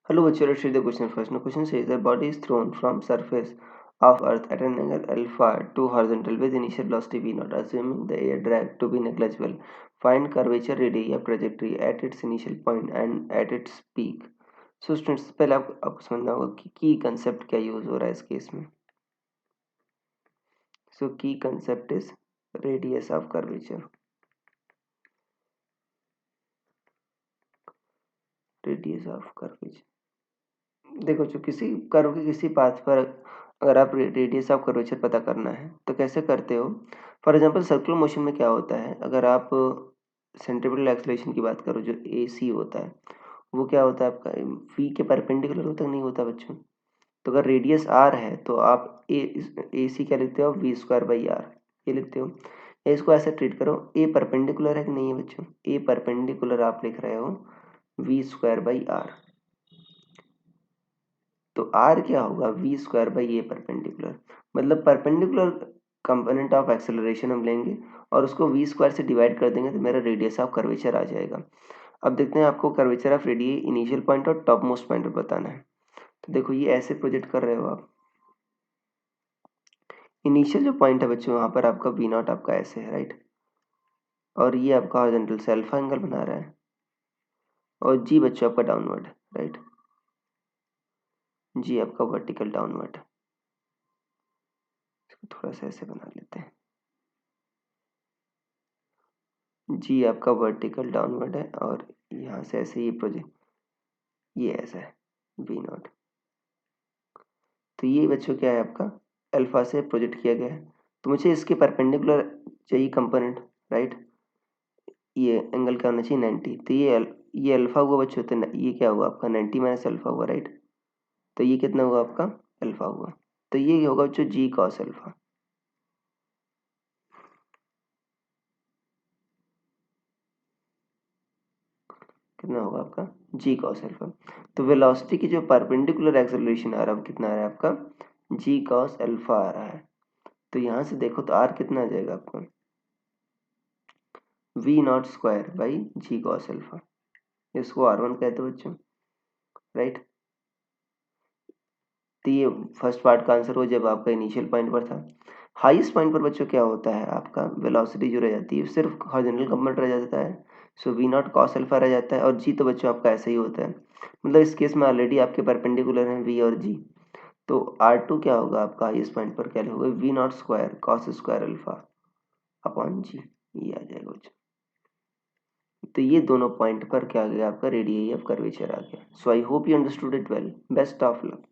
Hello, bachcho, let's read the question first. Now, question says the body is thrown from surface of Earth at an angle alpha to horizontal with initial velocity v naught, assuming the air drag to be negligible. Find curvature, radii of trajectory at its initial point and at its peak. So, students, पहले आपको समझना होगा कि की concept क्या use हो रहा है इस केस में. So, key concept is radius of curvature. Radius of curvature. देखो, जो किसी कर्व के किसी पाथ पर अगर आप रेडियस ऑफ कर्वेचर पता करना है तो कैसे करते हो. फॉर एग्जांपल सर्कुलर मोशन में क्या होता है, अगर आप सेंट्रीपिटल एक्सेलरेशन की बात करो जो ए सी होता है, वो क्या होता है आपका वी के परपेंडिकुलर होता नहीं होता बच्चों. तो अगर रेडियस आर है तो आप ए सी क्या लिखते हो, वी स्क्वायर बाई आर ये लिखते हो. या इसको ऐसे ट्रीट करो, ए परपेंडिकुलर है कि नहीं है बच्चों, ए परपेंडिकुलर आप लिख रहे हो वी स्क्वायर बाई आर. तो आर क्या होगा, V square by A perpendicular. मतलब परपेंडिकुलर कंपोनेंट ऑफ एक्सेलरेशन हम लेंगे और उसको वी स्क्वायर से डिवाइड कर देंगे तो मेरा रेडियस ऑफ कर्वेचर आ जाएगा. अब देखते हैं आपको curvature of radius initial point और टॉप मोस्ट पॉइंट पर बताना है. तो देखो ये ऐसे प्रोजेक्ट कर रहे हो आप. इनिशियल जो पॉइंट है बच्चों वहां पर आपका वी नॉट आपका ऐसे है, राइट. और ये आपका हॉरिजॉन्टल से अल्फा एंगल बना रहा है और जी बच्चों आपका डाउनवर्ड है, राइट. जी आपका वर्टिकल डाउनवर्ड है. इसको थोड़ा सा ऐसे बना लेते हैं. जी आपका वर्टिकल डाउनवर्ड है और यहाँ से ऐसे ये प्रोजेक्ट ये ऐसा है वी नॉट. तो ये बच्चों क्या है आपका अल्फा से प्रोजेक्ट किया गया है. तो मुझे इसके परपेंडिकुलर चाहिए कंपोनेंट, राइट. ये एंगल क्या होना चाहिए 90. तो ये अल्फा हुआ बच्चों, तो ये क्या हुआ आपका 90 माइनस अल्फा हुआ, राइट. तो ये कितना हुआ आपका अल्फा हुआ. तो ये होगा बच्चों जी कॉस अल्फा. कितना होगा आपका जी कॉस अल्फा. तो वेलोसिटी की जो परपेंडिकुलर एक्सेलरेशन आ रहा है कितना आ रहा है आपका जी कॉस अल्फा आ रहा है. तो यहाँ से देखो तो आर कितना आ जाएगा आपका V naught square by G cos alpha. इसको आर वन कहते हो बच्चों, राइट. तो ये फर्स्ट पार्ट का आंसर हो जब आपका इनिशियल पॉइंट पर था. हाईएस्ट पॉइंट पर बच्चों क्या होता है आपका वेलोसिटी जो रह जाती है सिर्फ हॉरिजॉन्टल कंपोनेंट रह जाता है. So V naught cos alpha रह जाता है और जी तो बच्चों आपका ऐसा ही होता है. मतलब इस केस में ऑलरेडी आपके परपेंडिकुलर हैं वी और जी. तो आर टू क्या होगा आपका हाईएस्ट पॉइंट पर क्या होगा v naught square cos square alpha upon g. ये आ जाएगा बच्चों. तो ये दोनों पॉइंट पर क्या आ गया आपका रेडियस ऑफ कर्वेचर आ गया. So I hope you understood it well. Best of luck.